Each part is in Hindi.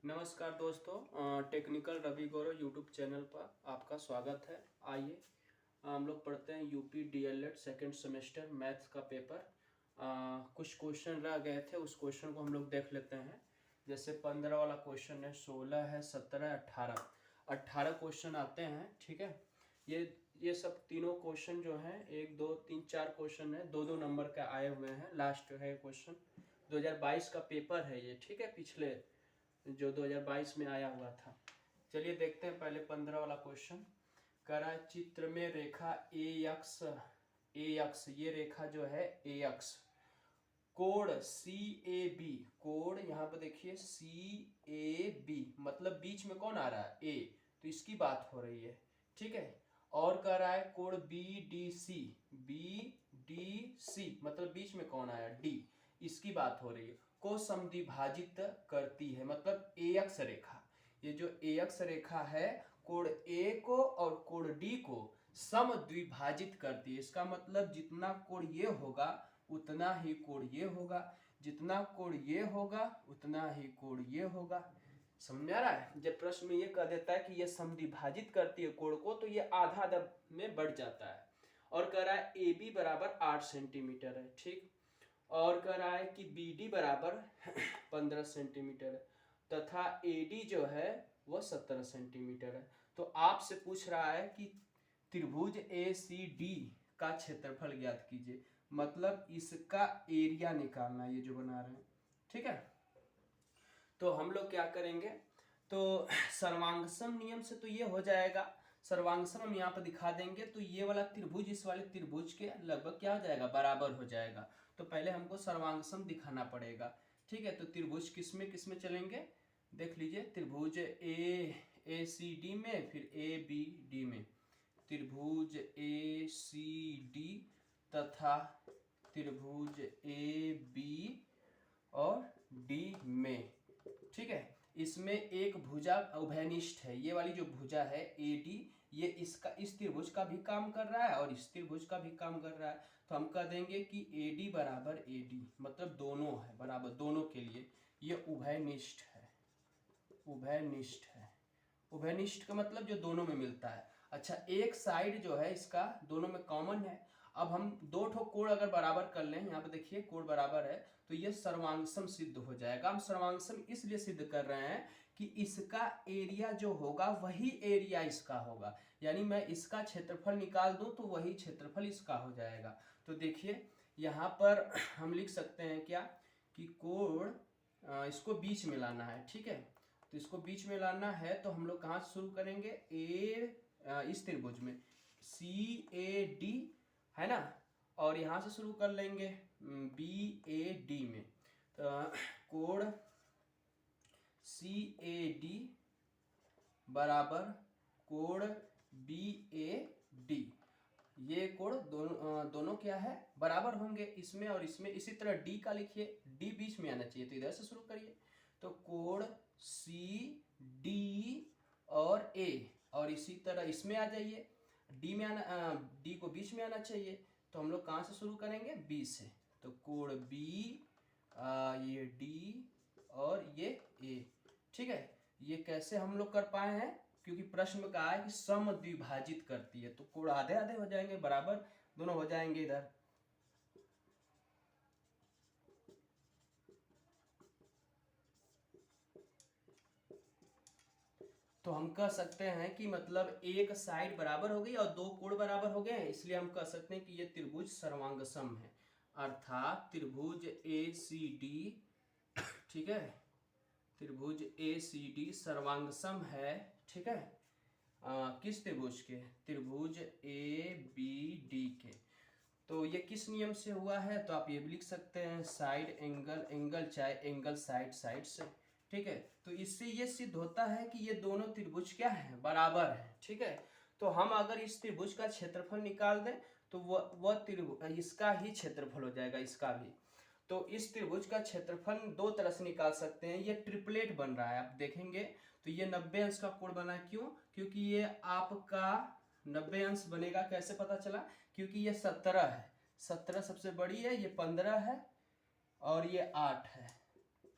नमस्कार दोस्तों, टेक्निकल रवि गौरव यूट्यूब चैनल पर आपका स्वागत है। आइए हम लोग पढ़ते हैं UP DElEd second semester maths का पेपर। कुछ क्वेश्चन रह गए थे, उस क्वेश्चन को हम लोग देख लेते हैं। जैसे 15 वाला क्वेश्चन है, 16 है, 17 है, 18 क्वेश्चन आते हैं। ठीक है, ये सब तीनों क्वेश्चन जो हैं 1 2 3 4 क्वेश्चन है, 2 2 नंबर का आए हुए हैं। लास्ट है क्वेश्चन 2022 का पेपर है ये। ठीक है, पिछले जो 2022 में आया हुआ था। चलिए देखते हैं पहले 15 वाला क्वेश्चन। कह रहा है चित्र में रेखा ए एक्स, ये रेखा जो है ए एक्स, कोण सी ए बी, कोण यहाँ पर देखिए सी ए बी, मतलब बीच में कौन आ रहा है, ए, तो इसकी बात हो रही है। ठीक है, और कह रहा है कोण बी डी सी, मतलब बीच में कौन आया, डी, इसकी बात हो रही है। को समद्विभाजित करती है, मतलब ए एक्स रेखा, ये जो ए एक्स रेखा है कोण ए को और कोण डी को समद्विभाजित करती है। इसका मतलब जितना कोण ये होगा उतना ही कोण ये होगा, जितना कोण ये होगा उतना ही कोण ये होगा। समझ आ रहा है? जब प्रश्न में ये कह देता है कि ये समद्विभाजित करती है कोण को, तो ये आधा आधा में बढ़ जाता है। और कह रहा है ए बी बराबर 8 सेंटीमीटर है। ठीक, और कह रहा है कि बी डी बराबर 15 सेंटीमीटर है तथा ए डी जो है वह 17 सेंटीमीटर है। तो आपसे पूछ रहा है कि त्रिभुज ए सी डी का क्षेत्रफल ज्ञात कीजिए, मतलब इसका एरिया निकालना, ये जो बना रहे हैं। ठीक है, तो हम लोग क्या करेंगे, तो सर्वांगसम नियम से तो ये हो जाएगा। सर्वांगसम हम यहाँ पर दिखा देंगे, तो ये वाला त्रिभुज इस वाले त्रिभुज के लगभग क्या हो जाएगा, बराबर हो जाएगा। तो पहले हमको सर्वांगसम दिखाना पड़ेगा। ठीक है, तो त्रिभुज किसमें चलेंगे, देख लीजिए। त्रिभुज ए सी डी में, फिर ए बी डी में, त्रिभुज ए सी डी तथा त्रिभुज ए बी और डी में। ठीक है, इसमें एक भुजा उभयनिष्ठ है, ये वाली जो भुजा है ए डी, ये इस त्रिभुज का भी काम कर रहा है और इस त्रिभुज का भी काम कर रहा है। तो हम कह देंगे कि ए डी बराबर ए डी, मतलब दोनों है बराबर, दोनों के लिए ये उभयनिष्ठ है। उभयनिष्ठ है, उभयनिष्ठ का मतलब जो दोनों में मिलता है। अच्छा, एक साइड जो है इसका दोनों में कॉमन है। अब हम दो ठो कोण अगर बराबर कर लें, यहाँ पे देखिए कोण बराबर है, तो ये सर्वांगसम सिद्ध हो जाएगा। हम सर्वांगसम इसलिए सिद्ध कर रहे हैं कि इसका एरिया जो होगा वही एरिया इसका होगा, यानी मैं इसका क्षेत्रफल निकाल दूं तो वही क्षेत्रफल इसका हो जाएगा। तो देखिए यहाँ पर हम लिख सकते हैं क्या, कि कोण इसको बीच में लाना है। ठीक है, तो इसको बीच में लाना है, तो हम लोग कहाँ से शुरू करेंगे, इस त्रिभुज में सी ए डी है ना, और यहाँ से शुरू कर लेंगे बी ए डी में। तो कोण सी ए डी बराबर कोण बी ए डी, ये कोण दोनों क्या है, बराबर होंगे इसमें और इसमें। इसी तरह डी का लिखिए, डी बीच में आना चाहिए, तो इधर से शुरू करिए। तो कोण सी डी और ए, और इसी तरह इसमें आ जाइए, डी में आना, डी को बीच में आना चाहिए। तो हम लोग कहाँ से शुरू करेंगे, बी से। तो कोण बी, ये डी और ये ए। ठीक है, ये कैसे हम लोग कर पाए हैं, क्योंकि प्रश्न में कहा है कि समद्विभाजित करती है, तो कोण आधे आधे हो जाएंगे, बराबर दोनों हो जाएंगे इधर। तो हम कह सकते हैं कि मतलब एक साइड बराबर हो गई और दो कोण बराबर हो गए, इसलिए हम कह सकते हैं कि ये त्रिभुज सर्वांगसम है, अर्थात त्रिभुज ए सी डी, ठीक है, त्रिभुज ए सी डी सर्वांगसम है। ठीक है, किस त्रिभुज के, त्रिभुज ए बी डी के। तो ये किस नियम से हुआ है, तो आप ये भी लिख सकते हैं साइड एंगल, एंगल चाहे एंगल साइड से। ठीक है, तो इससे ये सिद्ध होता है कि ये दोनों त्रिभुज क्या है, बराबर है। ठीक है, तो हम अगर इस त्रिभुज का क्षेत्रफल निकाल दें तो वह त्रिभुज इसका ही क्षेत्रफल हो जाएगा, इसका भी। तो इस त्रिभुज का क्षेत्रफल दो तरह से निकाल सकते हैं। ये ट्रिपलेट बन रहा है, आप देखेंगे तो ये 90 अंश का कोण बना, क्यों, क्योंकि ये आपका 90 अंश बनेगा। कैसे पता चला, क्योंकि ये 17 है, 17 सबसे बड़ी है, ये 15 है और ये 8 है।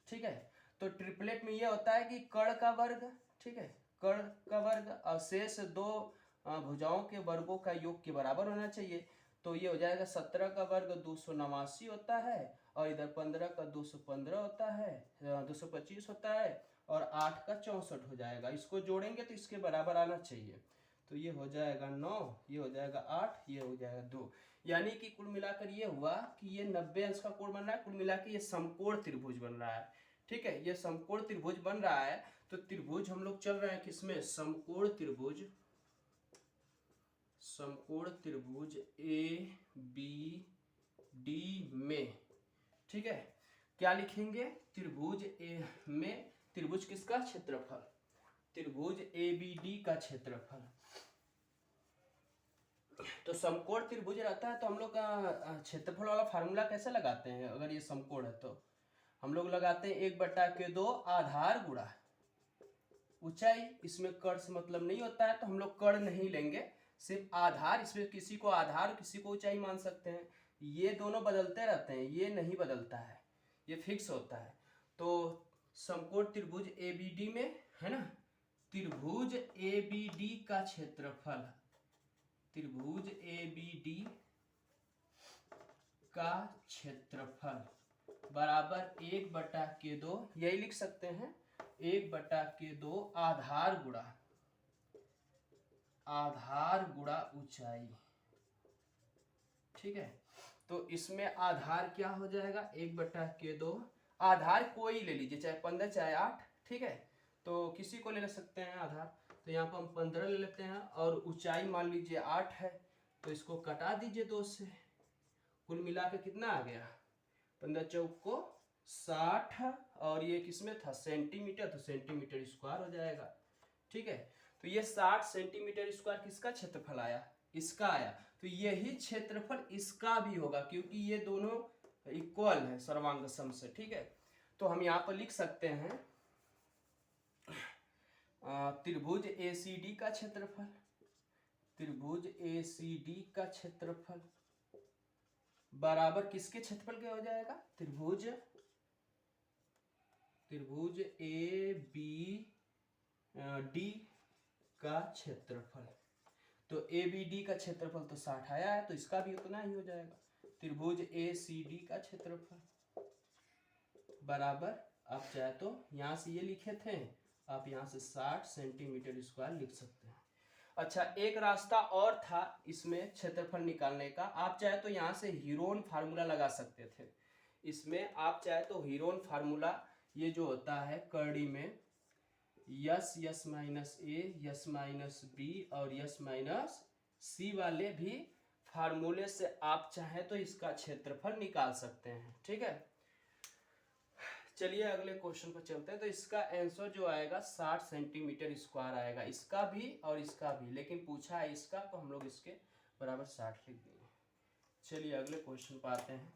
ठीक है, तो ट्रिपलेट में ये होता है कि कर्ण का वर्ग, ठीक है, कर्ण का वर्ग और शेष दो भुजाओं के वर्गों का योग के बराबर होना चाहिए। तो ये हो जाएगा 17 का वर्ग 289 होता है, और इधर 15 का 215 होता है, 225 होता है, और 8 का 64 हो जाएगा। इसको जोड़ेंगे तो इसके बराबर आना चाहिए। तो ये हो जाएगा 9, ये हो जाएगा 8, ये हो जाएगा 2। यानी कि कुल मिलाकर ये हुआ कि ये 90 अंश का कोण बन रहा है। कुल मिलाकर ये समकोण त्रिभुज बन रहा है, ठीक है, ये समकोण त्रिभुज बन रहा है। तो त्रिभुज हम लोग चल रहे हैं किसमें, समकोण त्रिभुज, समकोण त्रिभुज ए बी डी में, ठीक है। क्या लिखेंगे, त्रिभुज ए में, त्रिभुज किसका, क्षेत्रफल, त्रिभुज ए बी डी का क्षेत्रफल। तो समकोण त्रिभुज रहता है तो हम लोग क्षेत्रफल वाला फार्मूला कैसे लगाते हैं, अगर ये समकोण है तो हम लोग लगाते हैं 1/2 आधार गुणा ऊंचाई। इसमें कर्ण से मतलब नहीं होता है तो हम लोग कर्ण नहीं लेंगे, सिर्फ आधार। इसमें किसी को आधार किसी को ऊंचाई मान सकते हैं। ये दोनों बदलते रहते हैं, ये नहीं बदलता है, ये फिक्स होता है। तो समकोण त्रिभुज एबीडी में, है ना, त्रिभुज एबीडी का क्षेत्रफल, त्रिभुज एबीडी का क्षेत्रफल बराबर 1/2, यही लिख सकते हैं, 1/2 आधार गुणा ऊंचाई, ठीक है। तो इसमें आधार क्या हो जाएगा, 1/2, आधार कोई ले लीजिए, चाहे 15 चाहे 8, ठीक है, तो किसी को ले सकते हैं आधार। तो यहाँ पर हम 15 ले लेते हैं, और ऊंचाई मान लीजिए 8 है, तो इसको कटा दीजिए 2 से। कुल मिला के कितना आ गया, 15 चौक को 60, और ये किसमें था, सेंटीमीटर, तो सेंटीमीटर स्क्वायर हो जाएगा, ठीक है। तो ये 60 सेंटीमीटर स्क्वायर किसका क्षेत्रफल आया, इसका आया। तो यही क्षेत्रफल इसका भी होगा, क्योंकि ये दोनों इक्वल है सर्वांग सम से, ठीक है। तो हम यहाँ पर लिख सकते हैं त्रिभुज एसीडी का क्षेत्रफल, त्रिभुज एसीडी का क्षेत्रफल बराबर किसके क्षेत्रफल के हो जाएगा, त्रिभुज ए बी डी का क्षेत्रफल। तो ए बी डी का क्षेत्रफल तो 60 आया है, तो इसका भी उतना ही हो जाएगा। त्रिभुज ए सी डी का क्षेत्रफल बराबर, आप चाहे तो यहाँ से ये लिखे थे, आप यहाँ से 60 सेंटीमीटर स्क्वायर लिख सकते हैं। अच्छा, एक रास्ता और था इसमें क्षेत्रफल निकालने का। आप चाहे तो यहाँ से हीरोन फार्मूला लगा सकते थे। इसमें आप चाहे तो हीरोन फार्मूला, ये जो होता है कर्णी में यस यस माइनस ए, यस माइनस बी और यस माइनस सी वाले भी फार्मूले से आप चाहे तो इसका क्षेत्रफल निकाल सकते हैं, ठीक है। चलिए अगले क्वेश्चन पर चलते हैं। तो इसका आंसर जो आएगा 60 सेंटीमीटर स्क्वायर आएगा, इसका भी और इसका भी, लेकिन पूछा है इसका तो हम लोग इसके बराबर 60 लिख देंगे। चलिए अगले क्वेश्चन पर आते हैं।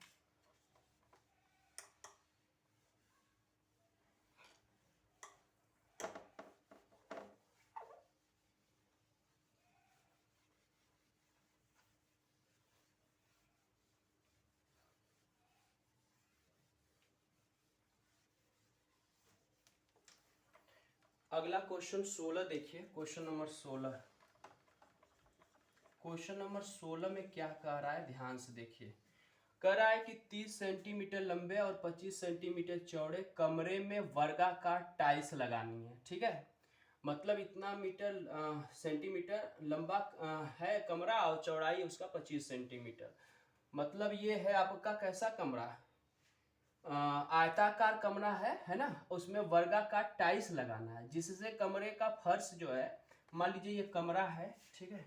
अगला क्वेश्चन 16 देखिए, क्वेश्चन नंबर 16। क्वेश्चन नंबर 16 में क्या कह रहा है, ध्यान से देखिए। कह रहा है कि 30 सेंटीमीटर लंबे और 25 सेंटीमीटर चौड़े कमरे में वर्गाकार टाइल्स लगानी है, ठीक है। मतलब इतना सेंटीमीटर लंबा है कमरा और चौड़ाई उसका 25 सेंटीमीटर। मतलब ये है आपका कैसा कमरा, आयताकार कमरा है ना, उसमें वर्गाकार टाइल्स लगाना है, जिससे कमरे का फर्श जो है, मान लीजिए ये कमरा है, ठीक है,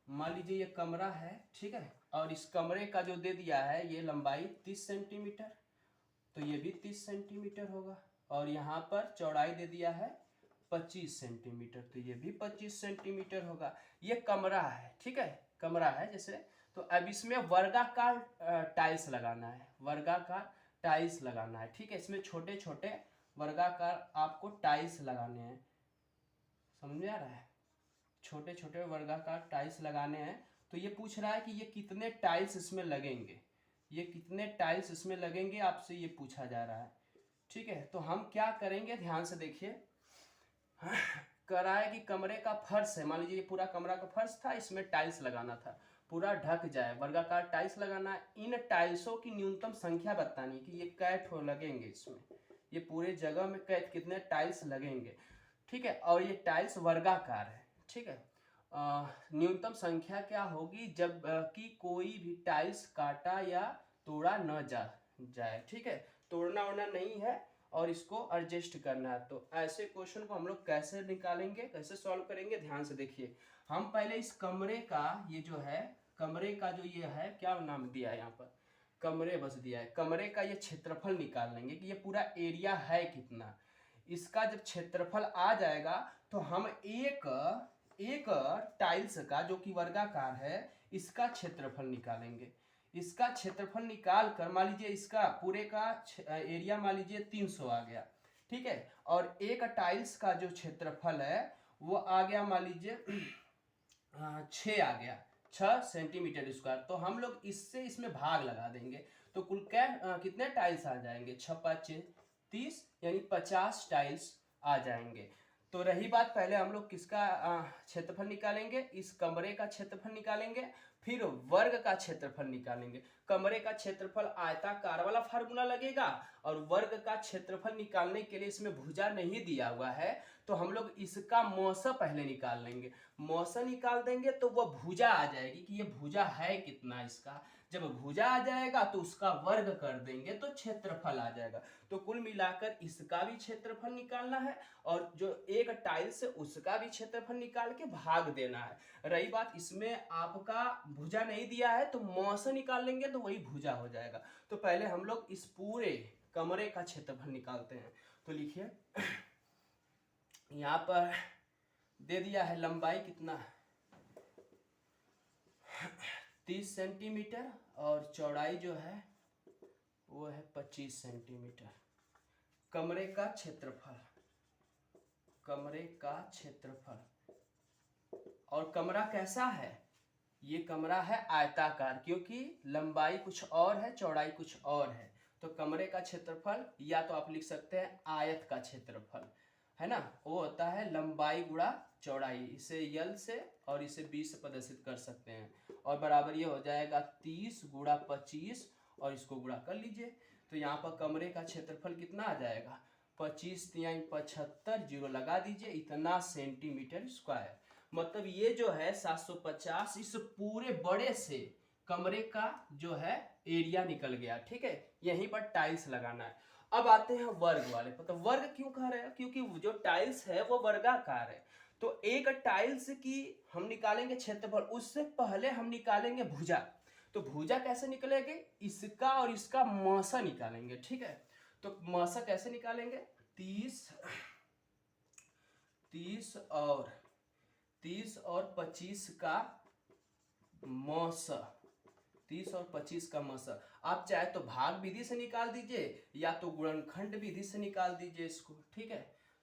मान लीजिए ये कमरा है, ठीक है, और इस कमरे का जो दे दिया है ये लंबाई 30 सेंटीमीटर, तो ये भी 30 सेंटीमीटर होगा, और यहाँ पर चौड़ाई दे दिया है 25 सेंटीमीटर, तो ये भी 25 सेंटीमीटर होगा। ये कमरा है, ठीक है, कमरा है जैसे। तो अब इसमें वर्गाकार टाइल्स लगाना है, वर्गाकार टाइल्स लगाना है, ठीक है। इसमें छोटे छोटे वर्गाकार आपको टाइल्स लगाने हैं, समझ में आ रहा है, छोटे छोटे वर्गाकार टाइल्स लगाने हैं। तो ये पूछ रहा है कि ये कितने टाइल्स इसमें लगेंगे, ये कितने टाइल्स इसमें लगेंगे, आपसे ये पूछा जा रहा है, ठीक है, तो हम क्या करेंगे, ध्यान से देखिए। करा है कि कमरे का फर्श है, मान लीजिए ये पूरा कमरा का फर्श था, इसमें टाइल्स लगाना था, पूरा ढक जाए, वर्गाकार टाइल्स लगाना है। इन टाइल्सों की न्यूनतम संख्या बतानी है कि ये कै ठो लगेंगे इसमें, ये पूरे जगह में कै कितने टाइल्स लगेंगे। ठीक है, और ये टाइल्स वर्गाकार है। ठीक है, न्यूनतम संख्या क्या होगी जब कि कोई भी टाइल्स काटा या तोड़ा न जाए। ठीक है, तोड़ना ओड़ना नहीं है और इसको एडजस्ट करना है। तो ऐसे क्वेश्चन को हम लोग कैसे निकालेंगे, कैसे सॉल्व करेंगे, ध्यान से देखिए। हम पहले इस कमरे का, ये जो है कमरे का जो ये है, क्या नाम दिया है यहाँ पर, कमरे बस दिया है, कमरे का ये क्षेत्रफल निकाल लेंगे कि ये पूरा एरिया है कितना। इसका जब क्षेत्रफल आ जाएगा तो हम एक टाइल्स का जो कि वर्गाकार है इसका क्षेत्रफल निकालेंगे। इसका क्षेत्रफल निकाल कर मान लीजिए इसका पूरे का एरिया मान लीजिए 300 आ गया। ठीक है, और एक टाइल्स का जो क्षेत्रफल है वो आ गया मान लीजिए 6 आ गया, 6 सेंटीमीटर स्क्वायर। तो हम लोग इससे इसमें भाग लगा देंगे तो कुल क्या कितने टाइल्स आ जाएंगे, 6 5 30, यानी 50 टाइल्स आ जाएंगे। तो रही बात, पहले हम लोग किसका क्षेत्रफल निकालेंगे, इस कमरे का क्षेत्रफल निकालेंगे, फिर वर्ग का क्षेत्रफल निकालेंगे। कमरे का क्षेत्रफल आयताकार वाला फार्मूला लगेगा और वर्ग का क्षेत्रफल निकालने के लिए इसमें भुजा नहीं दिया हुआ है तो हम लोग इसका मौसा पहले निकाल लेंगे। मौसा निकाल देंगे तो वह भुजा आ जाएगी कि ये भुजा है कितना इसका। जब भुजा आ जाएगा तो उसका वर्ग कर देंगे तो क्षेत्रफल आ जाएगा। तो कुल मिलाकर इसका भी क्षेत्रफल निकालना है और जो एक टाइल्स है उसका भी क्षेत्रफल निकाल के भाग देना है। रही बात इसमें आपका भुजा नहीं दिया है तो मौसा निकाल लेंगे तो वही भुजा हो जाएगा। तो पहले हम लोग इस पूरे कमरे का क्षेत्रफल निकालते हैं। तो लिखिए यहाँ पर दे दिया है लंबाई कितना 30 सेंटीमीटर और चौड़ाई जो है वो है 25 सेंटीमीटर। कमरे का क्षेत्रफल, कमरे का क्षेत्रफल, और कमरा कैसा है, ये कमरा है आयताकार क्योंकि लंबाई कुछ और है चौड़ाई कुछ और है। तो कमरे का क्षेत्रफल या तो आप लिख सकते हैं आयत का क्षेत्रफल, है ना, वो होता है लंबाई गुणा चौड़ाई। इसे यल से और इसे 20 से प्रदर्शित कर सकते हैं और बराबर ये हो जाएगा 30 गुणा 25 और इसको गुणा कर लीजिए। तो यहाँ पर कमरे का क्षेत्रफल कितना आ जाएगा 25 × 75, जीरो लगा दीजिए, इतना सेंटीमीटर स्क्वायर। मतलब ये जो है 750 इस पूरे बड़े से कमरे का जो है एरिया निकल गया। ठीक है, यहीं पर टाइल्स लगाना है। अब आते हैं वर्ग वाले पर। तो वर्ग क्यों कह रहे हैं, क्योंकि जो टाइल्स है वो वर्गाकार है। तो एक टाइल्स की हम निकालेंगे क्षेत्रफल, उससे पहले हम निकालेंगे भुजा। तो भुजा कैसे निकलेगी, इसका और इसका मौसा निकालेंगे। ठीक है, तो मौसा कैसे निकालेंगे, 30 और 25 का मौसा, 30 और 25 का मौसा। आप चाहे तो भाग विधि से निकाल दीजिए या तो गुणनखंड विधि से निकाल दीजिए इसको। ठीक है,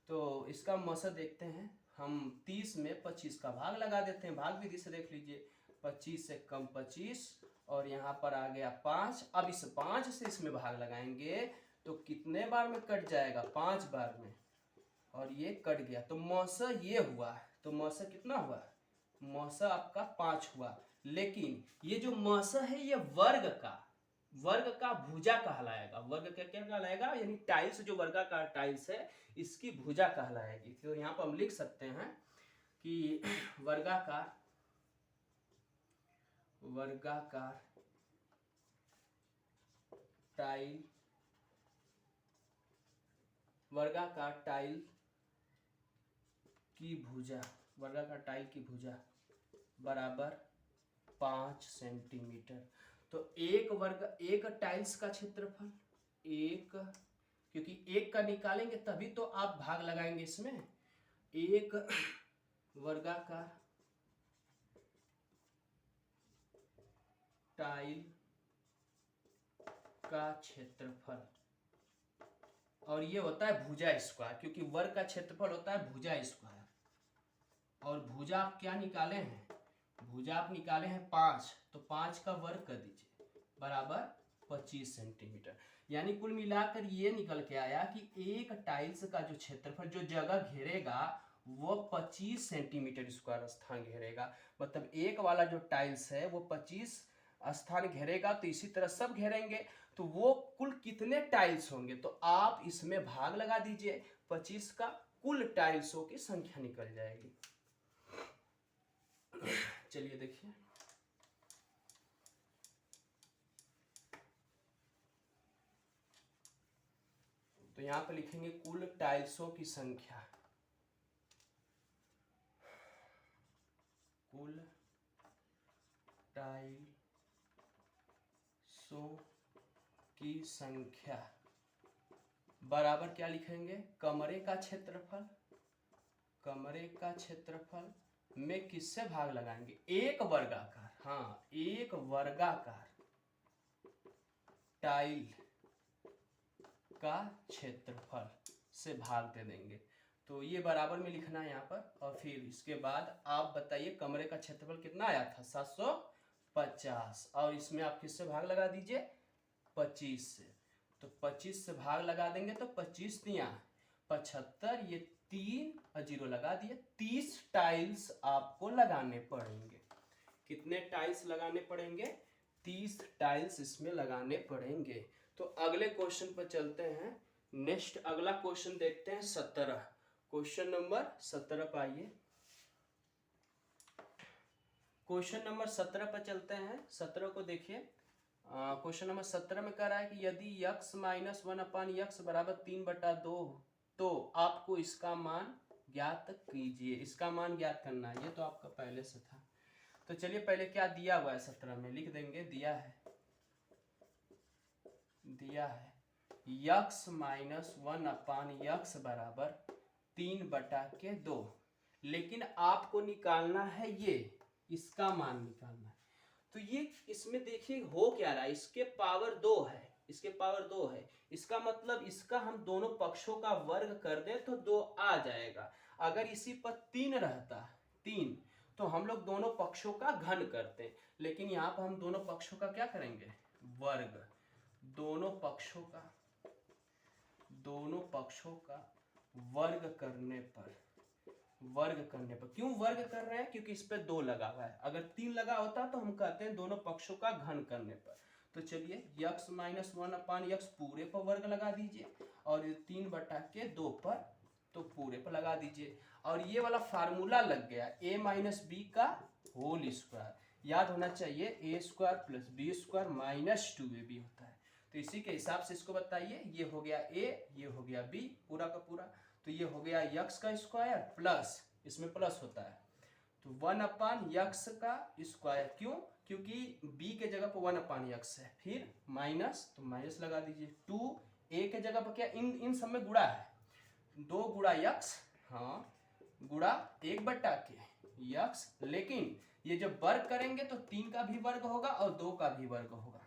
तो इसका मौसा देखते हैं हम, 30 में 25 का भाग लगा देते हैं, भाग विधि से देख लीजिए, 25 से कम 25 और यहाँ पर आ गया 5। अब इस 5 से इसमें भाग लगाएंगे तो कितने बार में कट जाएगा, 5 बार में, और ये कट गया तो मौसा ये हुआ। तो मौसा कितना हुआ, मौसा आपका 5 हुआ। लेकिन ये जो मौसा है ये वर्ग का भुजा कहलाएगा। वर्ग का क्या कहलाएगा, यानी टाइल्स जो वर्गाकार टाइल्स है इसकी भुजा कहलाएगी। तो यहाँ पर हम लिख सकते हैं कि वर्गाकार टाइल, वर्गाकार टाइल की भुजा, वर्गाकार टाइल की भुजा बराबर 5 सेंटीमीटर। तो एक टाइल्स का क्षेत्रफल, एक, क्योंकि एक का निकालेंगे तभी तो आप भाग लगाएंगे इसमें, एक वर्गाकार टाइल का क्षेत्रफल, और ये होता है भुजा स्क्वायर, क्योंकि वर्ग का क्षेत्रफल होता है भुजा स्क्वायर। और भुजा आप क्या निकाले हैं, भुजा आप निकाले हैं 5, तो 5 का वर्ग कर दीजिए बराबर 25 सेंटीमीटर। यानी कुल मिलाकर ये निकल के आया कि एक टाइल्स का जो क्षेत्रफल, जो जगह घेरेगा वो 25 सेंटीमीटर स्क्वायर स्थान घेरेगा। मतलब एक वाला जो टाइल्स है वो 25 स्थान घेरेगा, तो इसी तरह सब घेरेंगे, तो वो कुल कितने टाइल्स होंगे, तो आप इसमें भाग लगा दीजिए 25 का, कुल टाइल्सों की संख्या निकल जाएगी। चलिए देखिए, तो यहां पर लिखेंगे कुल टाइल्सों की संख्या, कुल टाइल्सों की संख्या बराबर क्या लिखेंगे, कमरे का क्षेत्रफल, कमरे का क्षेत्रफल में किससे भाग लगाएंगे, एक वर्गाकार, हाँ एक वर्गाकार टाइल का क्षेत्रफल से भाग दे देंगे। तो ये बराबर में लिखना है यहाँ पर, और फिर इसके बाद आप बताइए कमरे का क्षेत्रफल कितना आया था, 750, और इसमें आप किससे भाग लगा दीजिए, 25 से। तो 25 से भाग लगा देंगे तो 25 दिया 75, ये 3 और 0 लगा दिए, 30 टाइल्स आपको लगाने पड़ेंगे। कितने टाइल्स लगाने पड़ेंगे, 30 टाइल्स इसमें लगाने पड़ेंगे। तो अगले क्वेश्चन पर चलते हैं। नेक्स्ट अगला क्वेश्चन देखते हैं 17, क्वेश्चन नंबर 17 पर आइए। क्वेश्चन नंबर 17 पर चलते हैं। 17 को देखिए, क्वेश्चन नंबर 17 में कह रहा है कि यदि x माइनस 1/x बराबर 3/2 तो आपको इसका मान ज्ञात कीजिए। इसका मान ज्ञात करना है, ये तो आपका पहले से था। तो चलिए पहले क्या दिया हुआ है 17 में लिख देंगे, दिया है x माइनस 1/x बराबर 3/2, लेकिन आपको निकालना है ये, इसका मान निकालना है। तो ये इसमें देखिए हो क्या रहा है, इसके पावर 2 है, इसके पावर 2 है, इसका मतलब इसका हम दोनों पक्षों का वर्ग कर दें तो 2 आ जाएगा। अगर इसी पर 3 रहता, 3, तो हम लोग दोनों पक्षों का घन करते, लेकिन यहाँ पर हम दोनों पक्षों का क्या करेंगे, वर्ग। दोनों पक्षों का वर्ग करने पर, क्यों वर्ग कर रहे हैं, क्योंकि इस पे 2 लगा हुआ है। अगर 3 लगा होता तो हम कहते हैं दोनों पक्षों का घन करने पर। तो चलिए x माइनस 1/x पूरे पर वर्ग लगा दीजिए, और 3/2 पर तो पूरे पर लगा दीजिए, और ये वाला फार्मूला लग गया a माइनस बी का होल स्क्वायर। याद होना चाहिए a square plus B square minus 2ab होता है। तो इसी के हिसाब से इसको बताइए, ये हो गया a, ये हो गया b पूरा का पूरा, तो ये हो गया x का स्क्वायर प्लस, इसमें प्लस होता है तो 1/x का स्क्वायर, क्यों, क्योंकि b के जगह पर 1/x है, फिर माइनस, तो माइनस लगा दीजिए, 2 a के जगह पर क्या, इन सब में गुणा है, 2 गुणा x, हाँ गुणा 1/x, लेकिन ये जब वर्ग करेंगे तो 3 का भी वर्ग होगा और 2 का भी वर्ग होगा,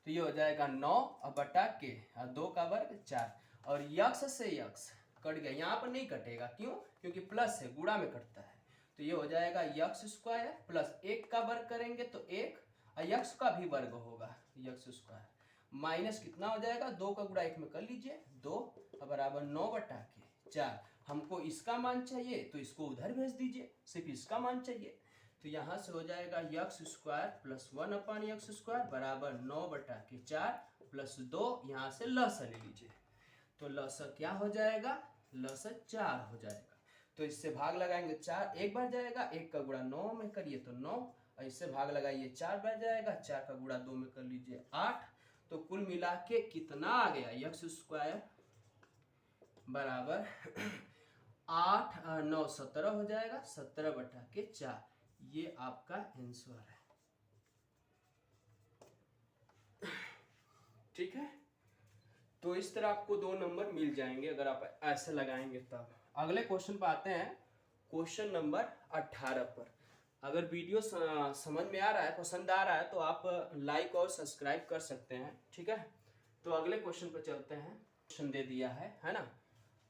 तो ये हो जाएगा 9/k और 2 का वर्ग 4, और x से x कट गया, यहाँ पर नहीं कटेगा, क्यों, क्योंकि प्लस है, गुणा में कटता है। तो ये हो जाएगा x स्क्वायर प्लस 1 का वर्ग करेंगे तो 1, और x का भी वर्ग होगा x स्क्वायर, माइनस कितना हो जाएगा, 2 का गुणा 1 में कर लीजिए, 2 बराबर 9/k 4। हमको इसका मान चाहिए तो इसको उधर भेज दीजिए, सिर्फ इसका मान चाहिए, तो यहाँ से हो जाएगा x square plus 1/x square बराबर 9/k 4 प्लस 2, यहाँ से लसा ले लीजिए, तो लसा क्या हो जाएगा, लसा 4 हो जाएगा। तो इससे भाग लगाएंगे 4 एक बार जाएगा, 1 का गुणा 9 में करिए तो 9, और इससे भाग लगाइए 4 बार जाएगा, 4 का गुणा 2 में कर लीजिए 8। तो कुल मिला के कितना आ गया, x स्क्वायर बराबर 8 9 17 हो जाएगा, 17/k 4, ये आपका आंसर है। ठीक है, तो इस तरह आपको 2 नंबर मिल जाएंगे अगर आप ऐसे लगाएंगे तब। अगले क्वेश्चन पर आते हैं, क्वेश्चन नंबर 18 पर। अगर वीडियो समझ में आ रहा है, पसंद आ रहा है, तो आप लाइक और सब्सक्राइब कर सकते हैं। ठीक है, तो अगले क्वेश्चन पर चलते हैं। क्वेश्चन दे दिया है ना।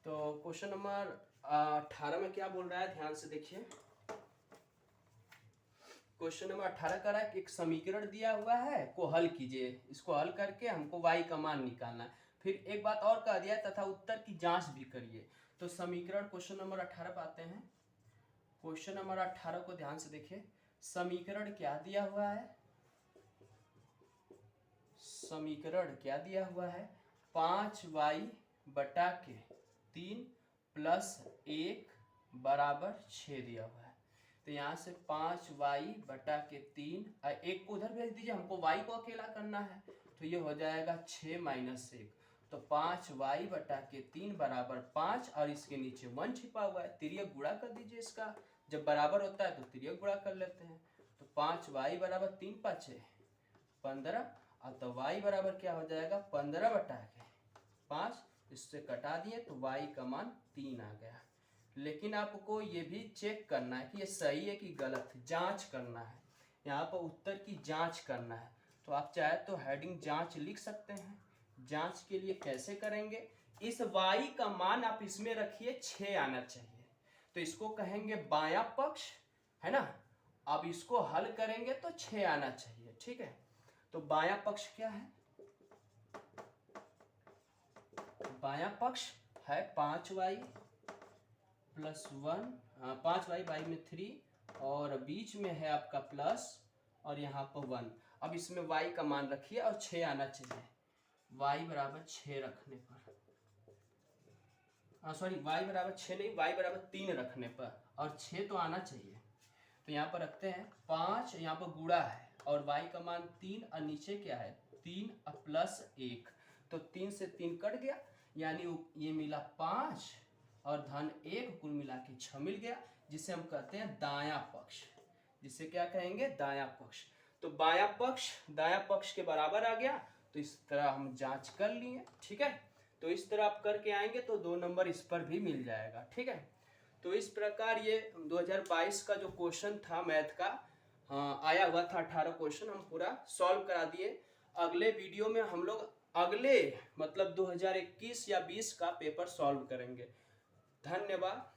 तो क्वेश्चन नंबर 18 में क्या बोल रहा है, ध्यान से देखिए। क्वेश्चन नंबर 18 का है कि एक समीकरण दिया हुआ है को हल कीजिए, इसको हल करके हमको y का मान निकालना है। फिर एक बात और कह दिया तथा उत्तर की जांच भी करिए। तो समीकरण क्वेश्चन नंबर 18 पे आते हैं। क्वेश्चन नंबर 18 को ध्यान से देखिए। समीकरण क्या दिया हुआ है, समीकरण क्या दिया हुआ है, 5y बटा के 3 प्लस 1 बराबर 6 दिया हुआ है। तो यहाँ से 5y बटा के 3, एक को उधर भेज दीजिए, हमको y को अकेला करना है। तो ये हो जाएगा 6 माइनस 1। तो 5y बटा के 3 बराबर 5 और इसके नीचे 1 छिपा हुआ है। तिर्यक गुणा कर दीजिए इसका, जब बराबर होता है तो तिर्यक गुणा कर लेते हैं। तो 5y बराबर 3 5 15 और तो y बराबर क्या हो जाएगा 15 बटा के 5, इससे कटा दिए तो y का मान 3 आ गया। लेकिन आपको ये भी चेक करना है कि ये सही है कि गलत, जांच करना है। यहाँ पर उत्तर की जांच करना है। तो आप चाहे तो हेडिंग जांच लिख सकते हैं। जांच के लिए कैसे करेंगे, इस y का मान आप इसमें रखिए 6 आना चाहिए, तो इसको कहेंगे बायां पक्ष, है ना। अब इसको हल करेंगे तो 6 आना चाहिए, ठीक है। तो बायां पक्ष क्या है, बायां पक्ष है 5y प्लस 1, 5y बाई में 3 और बीच में है आपका प्लस और यहाँ पर 1। अब इसमें y का मान रखिए और 6 आना चाहिए। y बराबर 6 रखने पर, सॉरी y बराबर 6 नहीं, y बराबर 3 रखने पर और 6 तो आना चाहिए। तो यहाँ पर रखते हैं 5, यहाँ पर गुणा है और y का मान 3 और नीचे क्या है 3 प्लस 1। तो 3 से 3 कट गया, यानी ये मिला 5 और धन 1, कुल मिला के 6 मिल गया, जिसे हम कहते हैं दायां पक्ष। जिसे क्या कहेंगे, दायां पक्ष। तो बायां पक्ष दायां पक्ष के बराबर आ गया। तो इस तरह हम जांच कर लिए, ठीक है। तो इस तरह आप करके आएंगे तो 2 नंबर इस पर भी मिल जाएगा, ठीक है। तो इस प्रकार ये 2022 का जो क्वेश्चन था मैथ का आया हुआ था 18 क्वेश्चन, हम पूरा सॉल्व करा दिए। अगले वीडियो में हम लोग अगले मतलब 2021 या 20 का पेपर सॉल्व करेंगे। धन्यवाद।